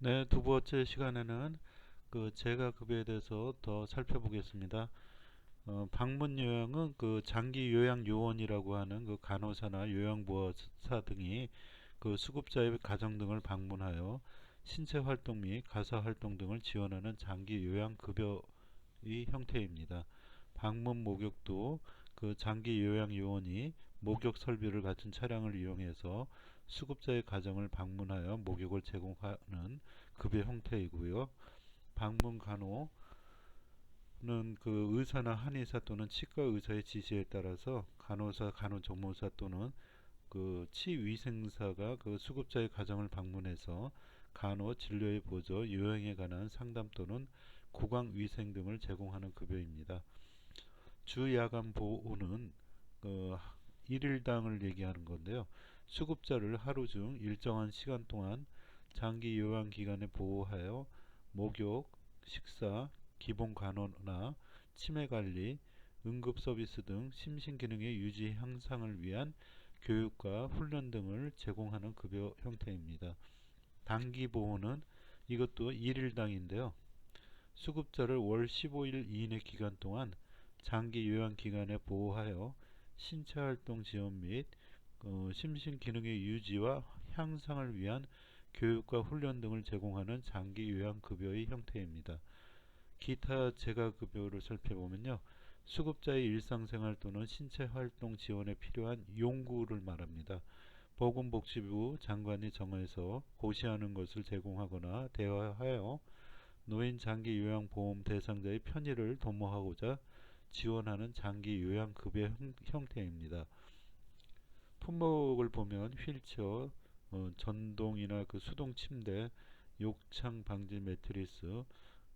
네, 두 번째 시간에는 그 재가급여에 대해서 더 살펴보겠습니다. 방문 요양은 그 장기 요양 요원이라고 하는 그 간호사나 요양보호사 등이 그 수급자의 가정 등을 방문하여 신체 활동 및 가사 활동 등을 지원하는 장기 요양 급여의 형태입니다. 방문 목욕도 그 장기 요양 요원이 목욕 설비를 갖춘 차량을 이용해서 수급자의 가정을 방문하여 목욕을 제공하는 급여 형태이고요. 방문 간호는 그 의사나 한의사 또는 치과 의사의 지시에 따라서 간호사, 간호조무사 또는 그 치위생사가 그 수급자의 가정을 방문해서 간호, 진료의 보조, 요양에 관한 상담 또는 구강위생 등을 제공하는 급여입니다. 주야간 보호는 일일당을 얘기하는 건데요. 수급자를 하루 중 일정한 시간 동안 장기 요양 기간에 보호하여 목욕, 식사, 기본 간호나 치매 관리, 응급 서비스 등 심신 기능의 유지 향상을 위한 교육과 훈련 등을 제공하는 급여 형태입니다. 단기 보호는 이것도 일일당인데요. 수급자를 월 15일 이내 기간 동안 장기 요양 기간에 보호하여 신체 활동 지원 및 심신 기능의 유지와 향상을 위한 교육과 훈련 등을 제공하는 장기 요양 급여의 형태입니다. 기타 재가급여를 살펴보면요. 수급자의 일상생활 또는 신체 활동 지원에 필요한 용구를 말합니다. 보건복지부 장관이 정해서 고시하는 것을 제공하거나 대여하여 노인 장기 요양보험 대상자의 편의를 도모하고자 지원하는 장기 요양급여 형태입니다. 품목을 보면 휠체어, 전동이나 그 수동 침대, 욕창 방지 매트리스,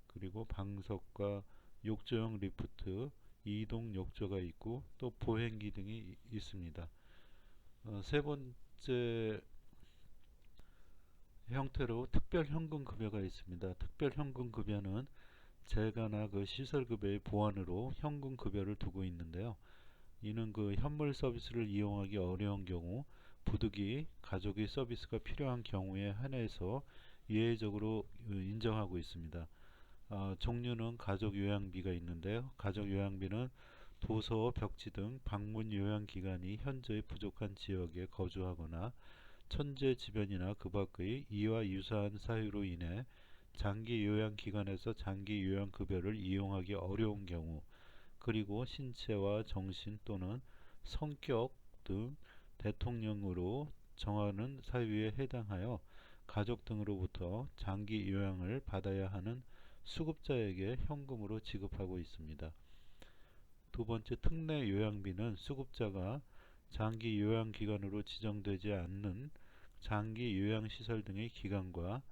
그리고 방석과 욕조형 리프트, 이동 욕조가 있고 또 보행기 등이 있습니다. 세 번째 형태로 특별현금급여가 있습니다. 특별현금급여는 재가나 그 시설급여의 보완으로 현금급여를 두고 있는데요. 이는 그 현물 서비스를 이용하기 어려운 경우 부득이 가족의 서비스가 필요한 경우에 한해서 예외적으로 인정하고 있습니다. 종류는 가족 요양비가 있는데요. 가족 요양비는 도서, 벽지 등 방문 요양 기간이 현저히 부족한 지역에 거주하거나 천재지변이나 그 밖의 이와 유사한 사유로 인해 장기 요양 기관에서 장기 요양 급여를 이용하기 어려운 경우, 그리고 신체와 정신 또는 성격 등 대통령으로 정하는 사유에 해당하여 가족 등으로부터 장기 요양을 받아야 하는 수급자에게 현금으로 지급하고 있습니다. 두 번째, 특례 요양비는 수급자가 장기 요양기관으로 지정되지 않는 장기 요양시설 등의 기관과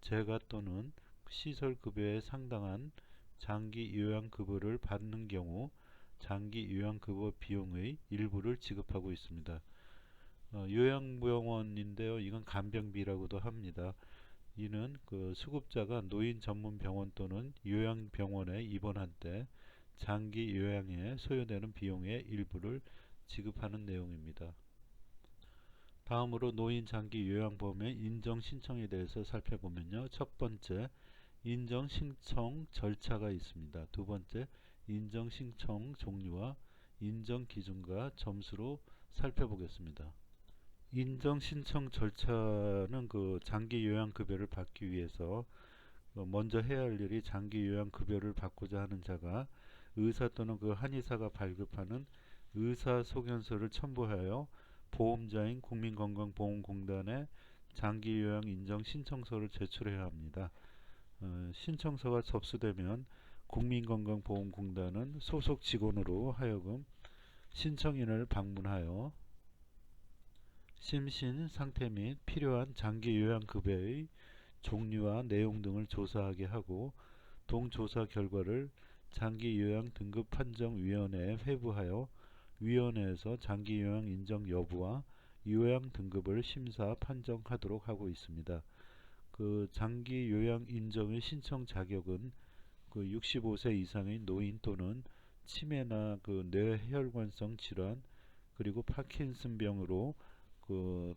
재가 또는 시설급여에 상당한 장기 요양급여를 받는 경우 장기 요양급여 비용의 일부를 지급하고 있습니다. 요양병원인데요. 이건 간병비라고도 합니다. 이는 그 수급자가 노인 전문 병원 또는 요양병원에 입원한 때 장기 요양에 소요되는 비용의 일부를 지급하는 내용입니다. 다음으로 노인 장기 요양보험의 인정 신청에 대해서 살펴보면요. 첫 번째, 인정 신청 절차가 있습니다. 두 번째, 인정 신청 종류와 인정 기준과 점수로 살펴보겠습니다. 인정 신청 절차는 그 장기 요양급여를 받기 위해서 먼저 해야 할 일이 장기 요양급여를 받고자 하는 자가 의사 또는 그 한의사가 발급하는 의사소견서를 첨부하여 보험자인 국민건강보험공단에 장기요양 인정 신청서를 제출해야 합니다. 신청서가 접수되면 국민건강보험공단은 소속 직원으로 하여금 신청인을 방문하여 심신 상태 및 필요한 장기요양급여의 종류와 내용 등을 조사하게 하고 동조사 결과를 장기요양등급판정위원회에 회부하여 위원회에서 장기요양 인정 여부와 요양 등급을 심사 판정하도록 하고 있습니다. 그 장기요양 인정의 신청 자격은 그 65세 이상의 노인 또는 치매나 그 뇌혈관성 질환 그리고 파킨슨병으로 그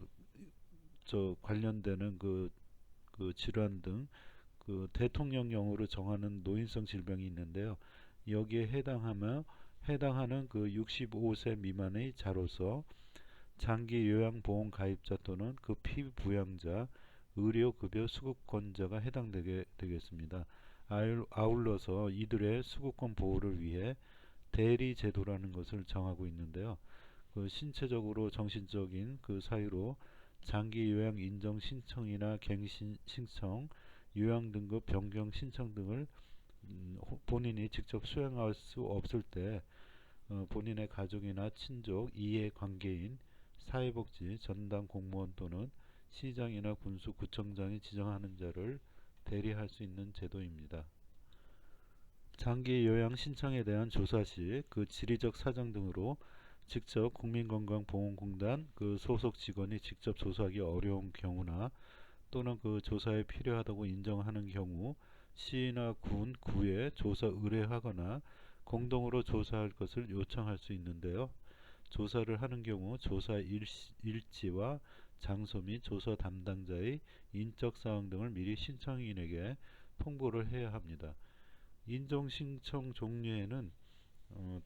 관련되는 그 그 질환 등 그 대통령령으로 정하는 노인성 질병이 있는데요. 여기에 해당하는 그 65세 미만의 자로서 장기 요양보험 가입자 또는 그 피부양자, 의료급여 수급권자가 해당되게 되겠습니다. 아울러서 이들의 수급권 보호를 위해 대리 제도라는 것을 정하고 있는데요. 그 신체적으로 정신적인 그 사유로 장기 요양 인정 신청이나 갱신 신청, 요양 등급 변경 신청 등을 본인이 직접 수행할 수 없을 때 본인의 가족이나 친족, 이해관계인, 사회복지, 전담 공무원 또는 시장이나 군수, 구청장이 지정하는 자를 대리할 수 있는 제도입니다. 장기 요양 신청에 대한 조사 시 그 지리적 사정 등으로 직접 국민건강보험공단 그 소속 직원이 직접 조사하기 어려운 경우나 또는 그 조사에 필요하다고 인정하는 경우 시나 군, 구에 조사 의뢰하거나 공동으로 조사할 것을 요청할 수 있는데요. 조사를 하는 경우 조사 일지와 장소 및 조사 담당자의 인적 사항 등을 미리 신청인에게 통보를 해야 합니다. 인정 신청 종류에는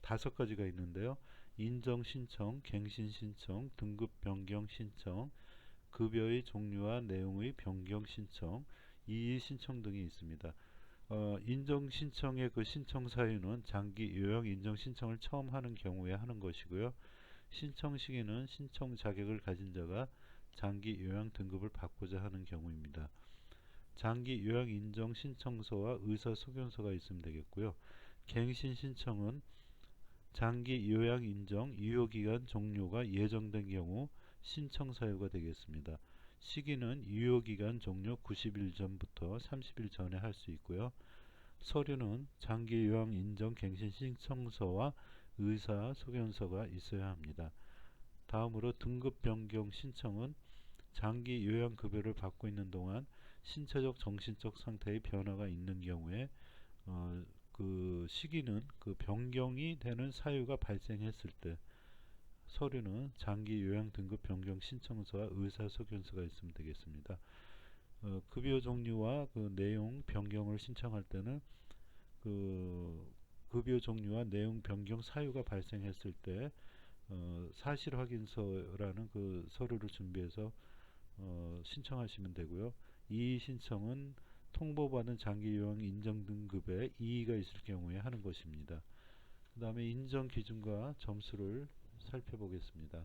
5가지가 있는데요. 인정 신청, 갱신 신청, 등급 변경 신청, 급여의 종류와 내용의 변경 신청, 이의 신청 등이 있습니다. 인정 신청의 그 신청 사유는 장기 요양 인정 신청을 처음 하는 경우에 하는 것이고요. 신청 시기는 신청 자격을 가진 자가 장기 요양 등급을 받고자 하는 경우입니다. 장기 요양 인정 신청서와 의사 소견서가 있으면 되겠고요. 갱신 신청은 장기 요양 인정 유효기간 종료가 예정된 경우 신청 사유가 되겠습니다. 시기는 유효기간 종료 90일 전부터 30일 전에 할 수 있고요. 서류는 장기 요양 인정 갱신 신청서와 의사 소견서가 있어야 합니다. 다음으로 등급 변경 신청은 장기 요양 급여를 받고 있는 동안 신체적 정신적 상태의 변화가 있는 경우에 그 시기는 그 변경이 되는 사유가 발생했을 때 서류는 장기 요양 등급 변경 신청서와 의사 소견서가 있으면 되겠습니다. 급여 종류와 그 내용 변경을 신청할 때는 그 급여 종류와 내용 변경 사유가 발생했을 때 사실 확인서라는 그 서류를 준비해서 신청하시면 되고요. 이 신청은 통보받은 장기 요양 인정 등급에 이의가 있을 경우에 하는 것입니다. 그 다음에 인정 기준과 점수를 살펴보겠습니다.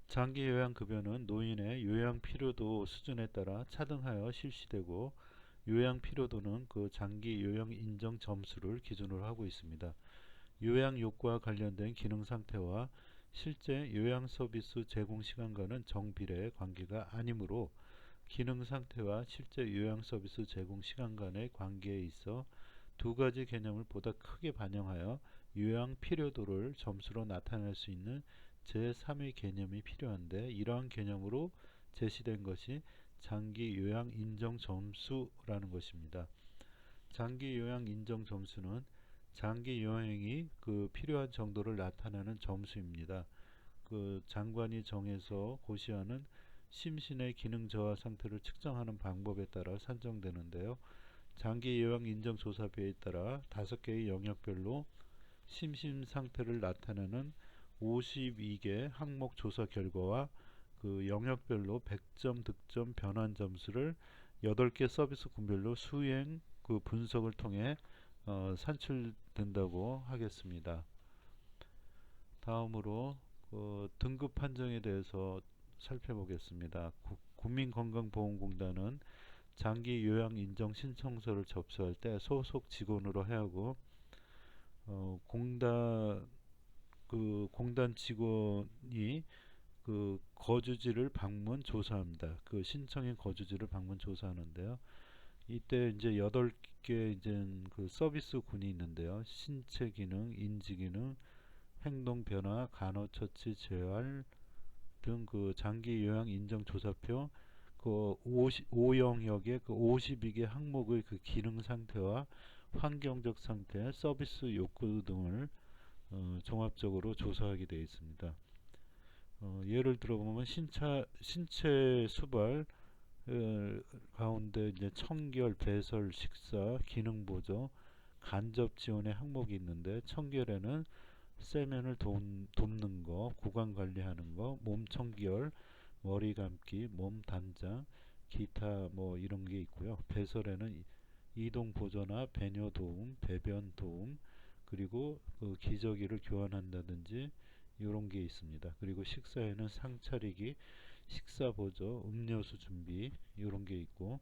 장기 요양 급여는 노인의 요양 필요도 수준에 따라 차등하여 실시되고 요양 필요도는 그 장기 요양 인정 점수를 기준으로 하고 있습니다. 요양 욕구와 관련된 기능 상태와 실제 요양 서비스 제공 시간과는 정비례 관계가 아니므로 기능 상태와 실제 요양 서비스 제공 시간 간의 관계에 있어 두 가지 개념을 보다 크게 반영하여 요양 필요도를 점수로 나타낼 수 있는 제3의 개념이 필요한데 이러한 개념으로 제시된 것이 장기 요양 인정 점수라는 것입니다. 장기 요양 인정 점수는 장기 요양이 그 필요한 정도를 나타내는 점수입니다. 그 장관이 정해서 고시하는 심신의 기능 저하 상태를 측정하는 방법에 따라 산정되는데요. 장기 요양 인정 조사표에 따라 5개의 영역별로 심신 상태를 나타내는 52개 항목 조사 결과와 그 영역별로 100점 득점 변환 점수를 8개 서비스 군별로 수행 그 분석을 통해 산출된다고 하겠습니다. 다음으로 등급 판정에 대해서 살펴보겠습니다. 국민건강보험공단은 장기 요양 인정 신청서를 접수할 때 소속 직원으로 하여금 공단 직원이 그 거주지를 방문 조사합니다. 그 신청인 거주지를 방문 조사하는데요. 이때 이제 8개 이제 그 서비스 군이 있는데요. 신체 기능, 인지 기능, 행동 변화, 간호처치, 재활 등 그 장기 요양 인정 조사표 그 5영역의 그 52개 항목의 그 기능 상태와 환경적 상태, 서비스 욕구 등을 종합적으로 조사하게 되어 있습니다. 예를 들어보면 신체 수발 가운데 이제 청결, 배설, 식사, 기능 보조, 간접 지원의 항목이 있는데 청결에는 세면을 돕는 거, 구강 관리하는 거, 몸 청결, 머리 감기, 몸 단장, 기타 뭐 이런 게 있고요. 배설에는 이동 보조나 배뇨 도움, 배변 도움, 그리고 그 기저귀를 교환한다든지 이런 게 있습니다. 그리고 식사에는 상 차리기, 식사 보조, 음료수 준비 이런 게 있고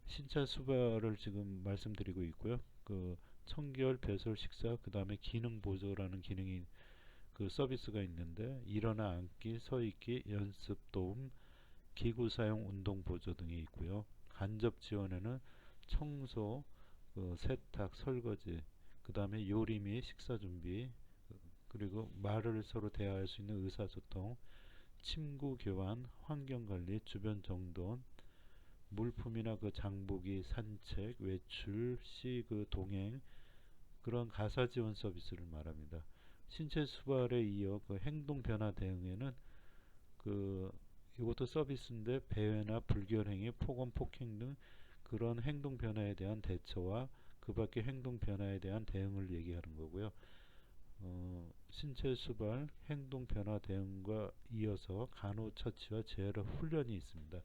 신체 수발을 지금 말씀드리고 있고요. 그 청결, 배설, 식사, 그 다음에 기능 보조라는 기능이 그 서비스가 있는데 일어나 앉기, 서 있기, 연습 도움, 기구 사용, 운동 보조 등이 있고요. 간접 지원에는 청소, 세탁, 설거지, 그 다음에 요리 및 식사 준비, 그리고 말을 서로 대화할 수 있는 의사소통, 침구 교환, 환경 관리, 주변 정돈, 물품이나 그 장보기, 산책, 외출 시 그 동행 그런 가사 지원 서비스를 말합니다. 신체 수발에 이어 그 행동 변화 대응에는 그 이것도 서비스인데 배회나 불결행위, 폭언, 폭행 등 그런 행동 변화에 대한 대처와 그 밖의 행동 변화에 대한 대응을 얘기하는 거고요. 신체 수발, 행동 변화 대응과 이어서 간호처치와 재활 훈련이 있습니다.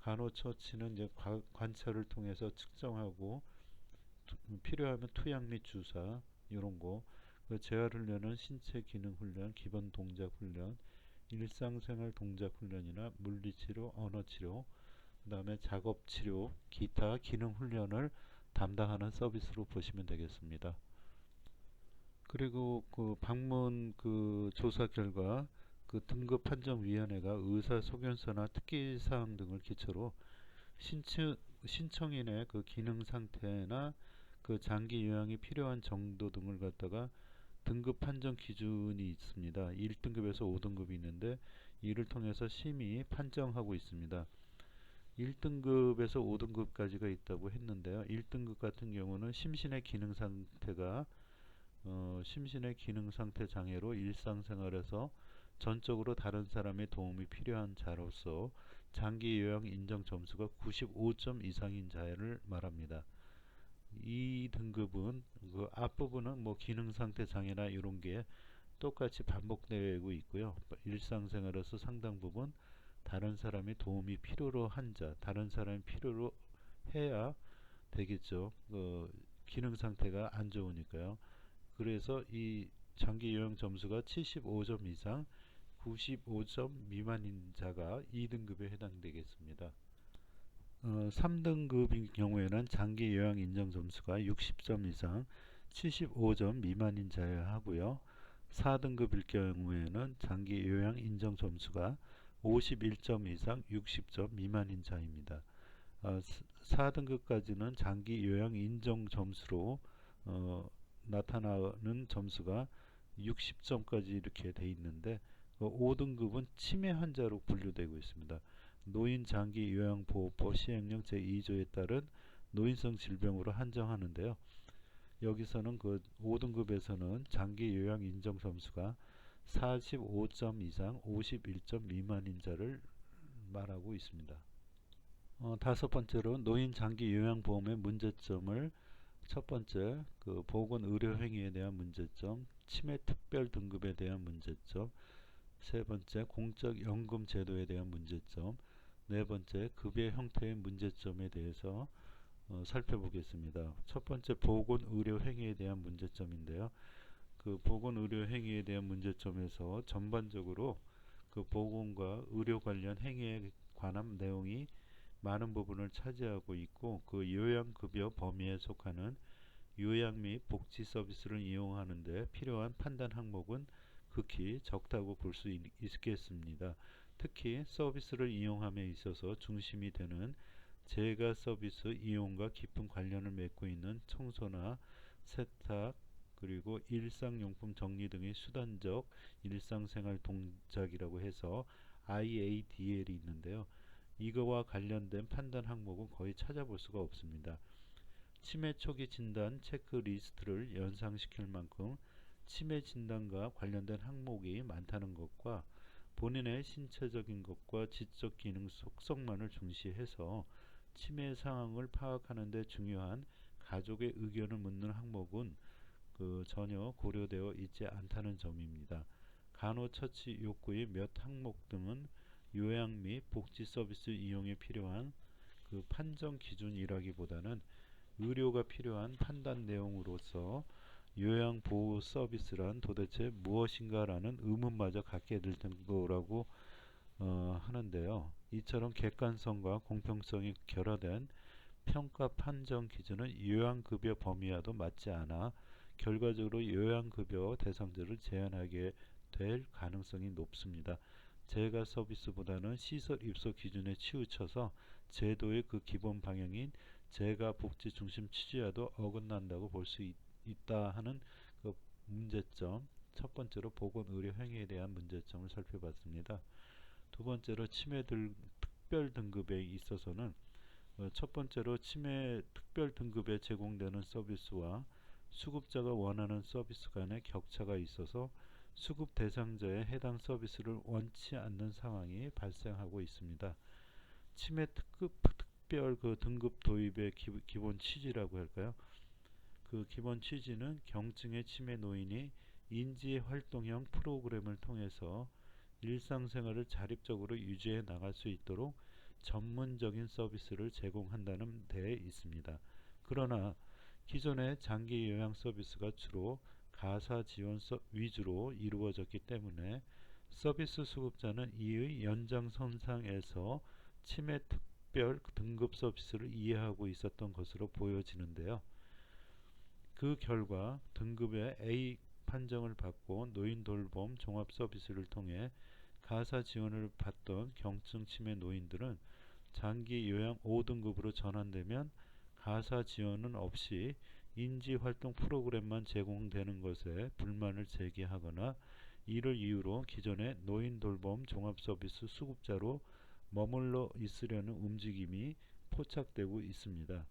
간호처치는 이제 관찰을 통해서 측정하고 필요하면 투약 및 주사 이런 거. 그 재활 훈련은 신체 기능 훈련, 기본 동작 훈련, 일상생활 동작 훈련이나 물리치료, 언어치료, 그 다음에 작업치료, 기타 기능 훈련을 담당하는 서비스로 보시면 되겠습니다. 그리고 그 방문 그 조사 결과 그 등급 판정위원회가 의사소견서나 특기사항 등을 기초로 신청인의 그 기능 상태나 그 장기 요양이 필요한 정도 등을 갖다가 등급 판정 기준이 있습니다. 1등급에서 5등급이 있는데 이를 통해서 심의 판정하고 있습니다. 1등급에서 5등급까지가 있다고 했는데요. 1등급 같은 경우는 심신의 기능 상태 장애로 일상생활에서 전적으로 다른 사람의 도움이 필요한 자로서 장기 요양 인정 점수가 95점 이상인 자를 말합니다. 이 등급은 그 앞부분은 뭐 기능 상태 장애나 이런 게 똑같이 반복되고 있고요. 일상생활에서 상당 부분 다른 사람의 도움이 필요로 한 자, 다른 사람이 필요로 해야 되겠죠. 기능 상태가 안 좋으니까요. 그래서 이 장기 요양 점수가 75점 이상, 95점 미만인 자가 2등급에 해당되겠습니다. 3등급인 경우에는 장기 요양 인정 점수가 60점 이상, 75점 미만인 자여야 하고요. 4등급일 경우에는 장기 요양 인정 점수가 51점 이상, 60점 미만인 자입니다. 4등급까지는 장기 요양 인정 점수로 나타나는 점수가 60점까지 이렇게 돼 있는데 5등급은 치매 환자로 분류되고 있습니다. 노인 장기 요양보호법 시행령 제2조에 따른 노인성 질병으로 한정하는데요. 여기서는 그 5등급에서는 장기 요양 인정 점수가 45점 이상 51점 미만인 자를 말하고 있습니다. 다섯 번째로 노인 장기 요양보험의 문제점을 첫 번째, 그 보건 의료 행위에 대한 문제점, 치매 특별 등급에 대한 문제점, 세 번째, 공적 연금 제도에 대한 문제점, 네 번째, 급여 형태의 문제점에 대해서 살펴보겠습니다. 첫 번째, 보건 의료 행위에 대한 문제점인데요. 그 보건 의료 행위에 대한 문제점에서 전반적으로 그 보건과 의료 관련 행위에 관한 내용이 많은 부분을 차지하고 있고 그 요양급여 범위에 속하는 요양 및 복지 서비스를 이용하는 데 필요한 판단 항목은 극히 적다고 볼 수 있겠습니다. 특히 서비스를 이용함에 있어서 중심이 되는 재가 서비스 이용과 깊은 관련을 맺고 있는 청소나 세탁 그리고 일상용품 정리 등의 수단적 일상생활 동작이라고 해서 IADL이 있는데요. 이거와 관련된 판단 항목은 거의 찾아볼 수가 없습니다. 치매 초기 진단 체크리스트를 연상시킬 만큼 치매 진단과 관련된 항목이 많다는 것과 본인의 신체적인 것과 지적 기능 속성만을 중시해서 치매 상황을 파악하는 데 중요한 가족의 의견을 묻는 항목은 전혀 고려되어 있지 않다는 점입니다. 간호처치 욕구의 몇 항목 등은 요양 및 복지 서비스 이용에 필요한 판정 기준이라기보다는 의료가 필요한 판단 내용으로서 요양보호 서비스란 도대체 무엇인가라는 의문마저 갖게 될 정도라고 하는데요. 이처럼 객관성과 공평성이 결여된 평가 판정 기준은 요양급여 범위와도 맞지 않아 결과적으로 요양급여 대상자를 제한하게 될 가능성이 높습니다. 재가 서비스보다는 시설 입소 기준에 치우쳐서 제도의 기본 방향인 재가 복지 중심 취지와도 어긋난다고 볼 수 있다 하는 문제점, 첫 번째로 보건의료 행위에 대한 문제점을 살펴봤습니다. 두 번째로 치매 특별 등급에 있어서는 첫 번째로 치매 특별 등급에 제공되는 서비스와 수급자가 원하는 서비스 간의 격차가 있어서 수급 대상자의 해당 서비스를 원치 않는 상황이 발생하고 있습니다. 치매 특별 등급 도입의 기본 취지라고 할까요? 기본 취지는 경증의 치매 노인이 인지활동형 프로그램을 통해서 일상생활을 자립적으로 유지해 나갈 수 있도록 전문적인 서비스를 제공한다는 데 있습니다. 그러나 기존의 장기 요양 서비스가 주로 가사 지원 위주로 이루어졌기 때문에 서비스 수급자는 이의 연장선상에서 치매 특별 등급 서비스를 이해하고 있었던 것으로 보여지는데요. 그 결과 등급의 A 판정을 받고 노인 돌봄 종합 서비스를 통해 가사 지원을 받던 경증 치매 노인들은 장기 요양 5등급으로 전환되면 가사 지원은 없이 인지활동 프로그램만 제공되는 것에 불만을 제기하거나 이를 이유로 기존의 노인 돌봄 종합 서비스 수급자로 머물러 있으려는 움직임이 포착되고 있습니다.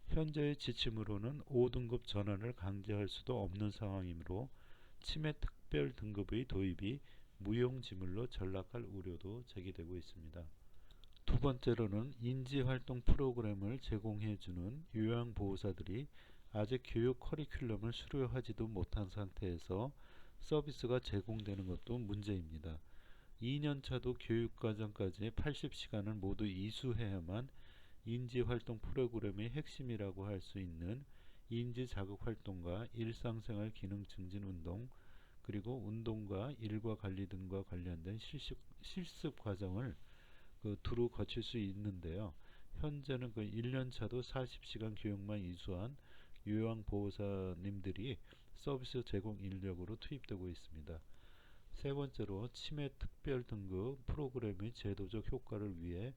현재의 지침으로는 5등급 전환을 강제할 수도 없는 상황이므로 치매 특별 등급의 도입이 무용지물로 전락할 우려도 제기되고 있습니다. 두 번째로는 인지활동 프로그램을 제공해주는 요양보호사들이 아직 교육 커리큘럼을 수료하지도 못한 상태에서 서비스가 제공되는 것도 문제입니다. 2년차도 교육과정까지 80시간을 모두 이수해야만 인지활동 프로그램의 핵심이라고 할 수 있는 인지자극활동과 일상생활 기능 증진 운동, 그리고 운동과 일과 관리 등과 관련된 실습 과정을 두루 거칠 수 있는데요. 현재는 1년차도 40시간 교육만 이수한 요양보호사님들이 서비스 제공 인력으로 투입되고 있습니다. 세 번째로 치매 특별 등급 프로그램의 제도적 효과를 위해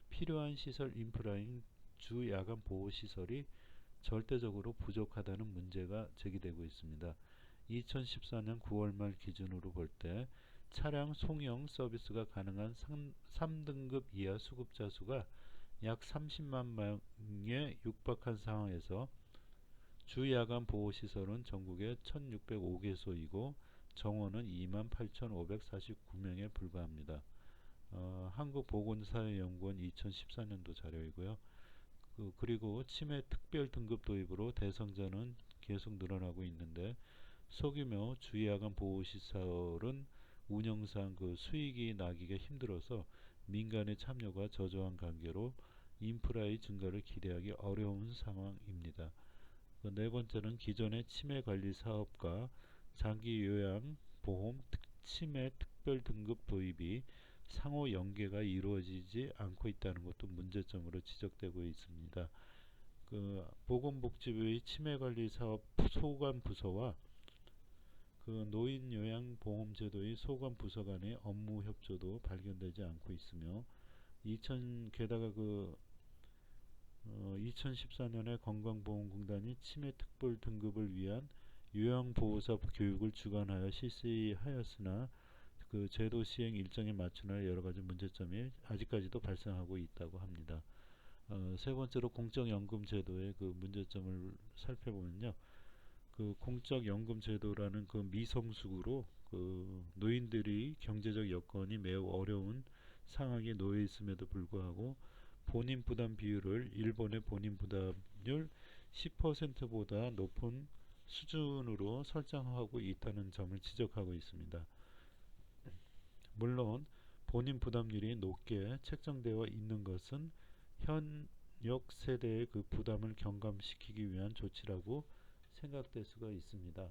필요한 시설 인프라인 주 야간 보호시설이 절대적으로 부족하다는 문제가 제기되고 있습니다. 2014년 9월 말 기준으로 볼 때 차량 송영 서비스가 가능한 3등급 이하 수급자 수가 약 30만 명에 육박한 상황에서 주 야간 보호시설은 전국에 1605개소이고 정원은 28,549명에 불과합니다. 한국보건사회연구원 2014년도 자료이고요. 그리고 치매 특별 등급 도입으로 대상자는 계속 늘어나고 있는데 소규모 주야간 보호시설은 운영상 수익이 나기가 힘들어서 민간의 참여가 저조한 관계로 인프라의 증가를 기대하기 어려운 상황입니다. 네 번째는 기존의 치매 관리 사업과 장기 요양 보험 치매 특별 등급 도입이 상호 연계가 이루어지지 않고 있다는 것도 문제점으로 지적되고 있습니다. 보건복지부의 치매관리 사업 소관 부서와 노인요양보험제도의 소관 부서 간의 업무 협조도 발견되지 않고 있으며 게다가 2014년에 건강보험공단이 치매 특별 등급을 위한 요양보호사 교육을 주관하여 실시하였으나 제도 시행 일정에 맞추느라 여러가지 문제점이 아직까지도 발생하고 있다고 합니다. 세 번째로 공적연금제도의 문제점을 살펴보면요. 공적연금제도라는 미성숙으로 그 노인들이 경제적 여건이 매우 어려운 상황에 놓여 있음에도 불구하고 본인 부담 비율을 일본의 본인 부담률 10%보다 높은 수준으로 설정하고 있다는 점을 지적하고 있습니다. 물론 본인 부담률이 높게 책정되어 있는 것은 현역 세대의 그 부담을 경감시키기 위한 조치라고 생각될 수가 있습니다.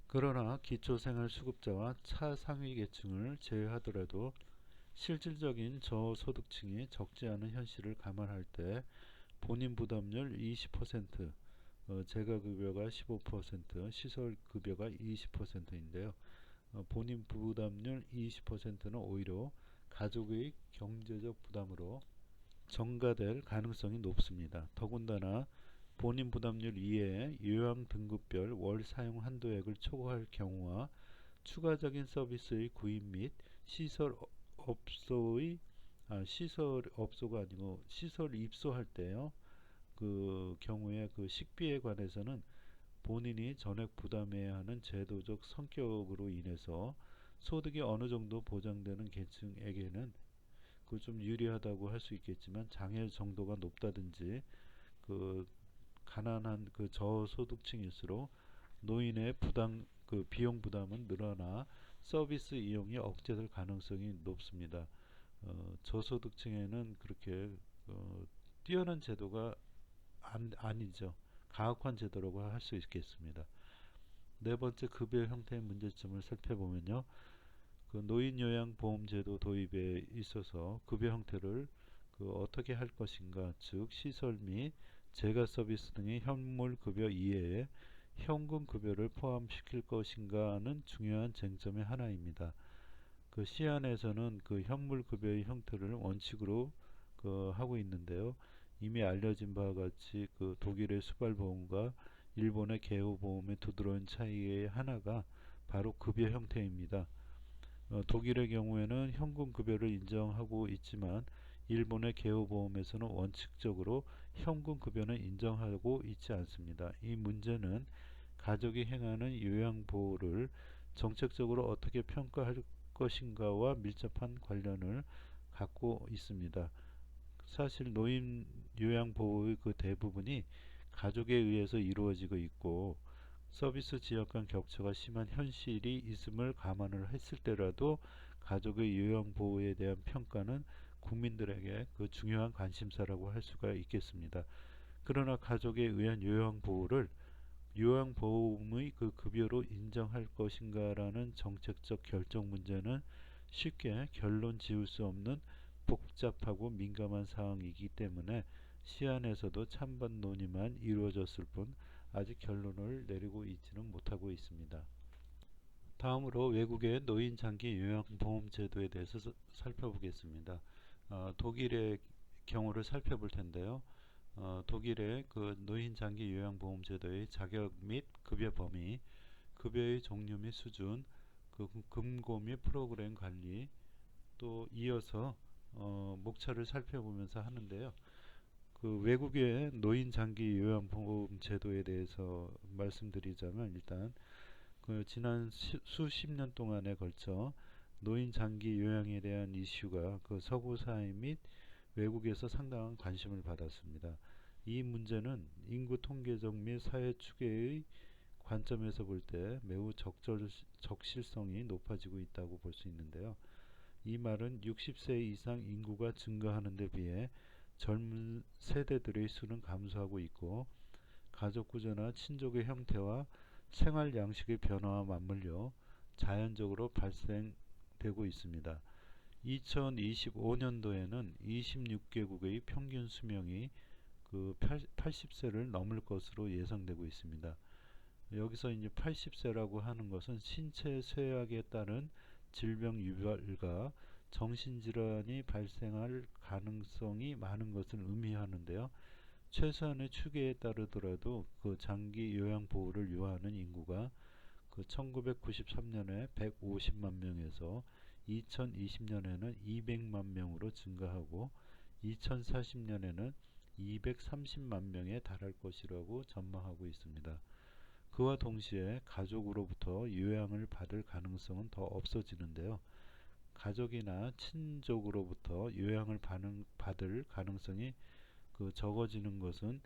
그러나 기초생활수급자와 차상위 계층을 제외하더라도 실질적인 저소득층이 적지 않은 현실을 감안할 때 본인 부담률 20%, 재가급여가 15%, 시설급여가 20%인데요. 본인 부담률 20%는 오히려 가족의 경제적 부담으로 전가될 가능성이 높습니다. 더군다나 본인 부담률 이외에 요양등급별 월 사용 한도액을 초과할 경우와 추가적인 서비스의 구입 및 시설업소가 아니고 시설 입소할 때요. 그 경우에 그 식비에 관해서는 본인이 전액 부담해야 하는 제도적 성격으로 인해서 소득이 어느 정도 보장되는 계층에게는 그 좀 유리하다고 할 수 있겠지만 장애 정도가 높다든지 그 가난한 그 저소득층일수록 노인의 부담 그 비용 부담은 늘어나 서비스 이용이 억제될 가능성이 높습니다. 저소득층에는 그렇게 뛰어난 제도가 아니죠. 가혹한 제도라고 할 수 있겠습니다. 네 번째 급여 형태의 문제점을 살펴보면요. 그 노인요양보험제도 도입에 있어서 급여 형태를 그 어떻게 할 것인가, 즉 시설 및 재가 서비스 등의 현물 급여 이외에 현금 급여를 포함시킬 것인가는 중요한 쟁점의 하나입니다. 그 시안에서는 그 현물 급여의 형태를 원칙으로 하고 있는데요. 이미 알려진 바와 같이 그 독일의 수발보험과 일본의 개호보험의 두드러진 차이의 하나가 바로 급여 형태입니다. 독일의 경우에는 현금 급여를 인정하고 있지만 일본의 개호보험에서는 원칙적으로 현금 급여는 인정하고 있지 않습니다. 이 문제는 가족이 행하는 요양보호를 정책적으로 어떻게 평가할 것인가와 밀접한 관련을 갖고 있습니다. 사실 노인 요양보호의 그 대부분이 가족에 의해서 이루어지고 있고 서비스 지역 간 격차가 심한 현실이 있음을 감안을 했을 때라도 가족의 요양보호에 대한 평가는 국민들에게 그 중요한 관심사라고 할 수가 있겠습니다. 그러나 가족에 의한 요양보호를 요양보험의 그 급여로 인정할 것인가라는 정책적 결정 문제는 쉽게 결론 지을 수 없는 복잡하고 민감한 사항이기 때문에 시안에서도 찬반 논의만 이루어졌을 뿐 아직 결론을 내리고 있지는 못하고 있습니다. 다음으로 외국의 노인 장기 요양보험 제도에 대해서 살펴보겠습니다. 독일의 경우를 살펴볼 텐데요. 독일의 그 노인 장기 요양보험 제도의 자격 및 급여 범위, 급여의 종류 및 수준, 그 금고 및 프로그램 관리, 또 이어서 목차를 살펴보면서 하는데요. 그 외국의 노인 장기 요양보험 제도에 대해서 말씀드리자면 일단 그 지난 수십 년 동안에 걸쳐 노인 장기 요양에 대한 이슈가 그 서구 사회 및 외국에서 상당한 관심을 받았습니다. 이 문제는 인구 통계적 및 사회 추계의 관점에서 볼 때 매우 적실성이 높아지고 있다고 볼 수 있는데요. 이 말은 60세 이상 인구가 증가하는 데 비해 젊은 세대들의 수는 감소하고 있고 가족 구조나 친족의 형태와 생활 양식의 변화와 맞물려 자연적으로 발생되고 있습니다. 2025년도에는 26개국의 평균 수명이 그 80세를 넘을 것으로 예상되고 있습니다. 여기서 이제 80세라고 하는 것은 신체 쇠약에 따른 질병 유발과 정신질환이 발생할 가능성이 많은 것을 의미하는데요. 최소한의 추계에 따르더라도 그 장기 요양 보호를 요하는 인구가 그 1993년에 150만 명에서 2020년에는 200만 명으로 증가하고 2040년에는 230만 명에 달할 것이라고 전망하고 있습니다. 그와 동시에 가족으로부터 요양을 받을 가능성은 더 없어지는데요. 가족이나 친족으로부터 요양을 받을 가능성이 적어지는 것은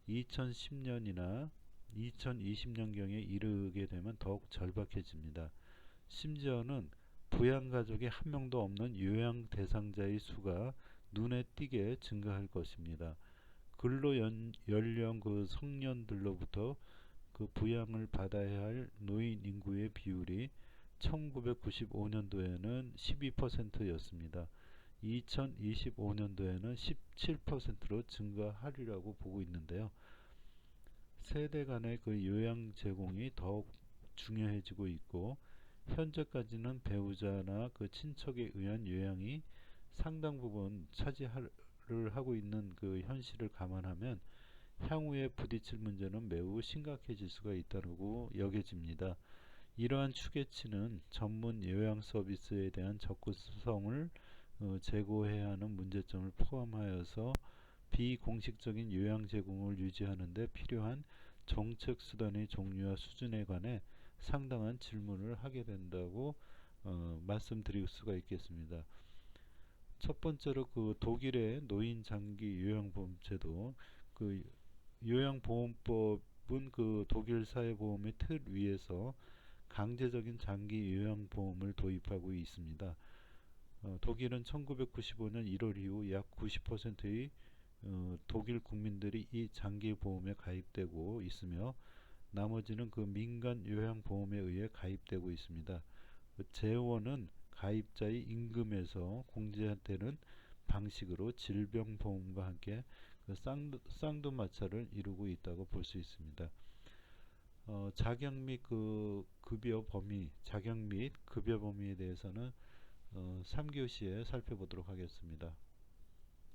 2010년이나 2020년경에 이르게 되면 더욱 절박해집니다. 심지어는 부양가족이 한 명도 없는 요양 대상자의 수가 눈에 띄게 증가할 것입니다. 연령 성년들로부터 부양을 받아야 할 노인 인구의 비율이 1995년도에는 12%였습니다. 2025년도에는 17%로 증가하리라고 보고 있는데요. 세대 간의 요양 제공이 더욱 중요해지고 있고, 현재까지는 배우자나 친척에 의한 요양이 상당 부분 차지를 하고 있는 현실을 감안하면 향후에 부딪힐 문제는 매우 심각해질 수가 있다고 여겨집니다. 이러한 추계치는 전문 요양 서비스에 대한 접근성을 제고해야 하는 문제점을 포함하여서 비공식적인 요양 제공을 유지하는 데 필요한 정책 수단의 종류와 수준에 관해 상당한 질문을 하게 된다고 말씀드릴 수가 있겠습니다. 첫 번째로 독일의 노인 장기 요양보험 제도, 요양보험법은 독일 사회보험의 틀 위에서 강제적인 장기 요양보험을 도입하고 있습니다. 독일은 1995년 1월 이후 약 90%의 독일 국민들이 이 장기보험에 가입되고 있으며, 나머지는 민간 요양보험에 의해 가입되고 있습니다. 재원은 가입자의 임금에서 공제되는 방식으로 질병보험과 함께 쌍두마차를 이루고 있다고 볼 수 있습니다. 자격 및 급여 범위에 대해서는 3교시에 살펴보도록 하겠습니다.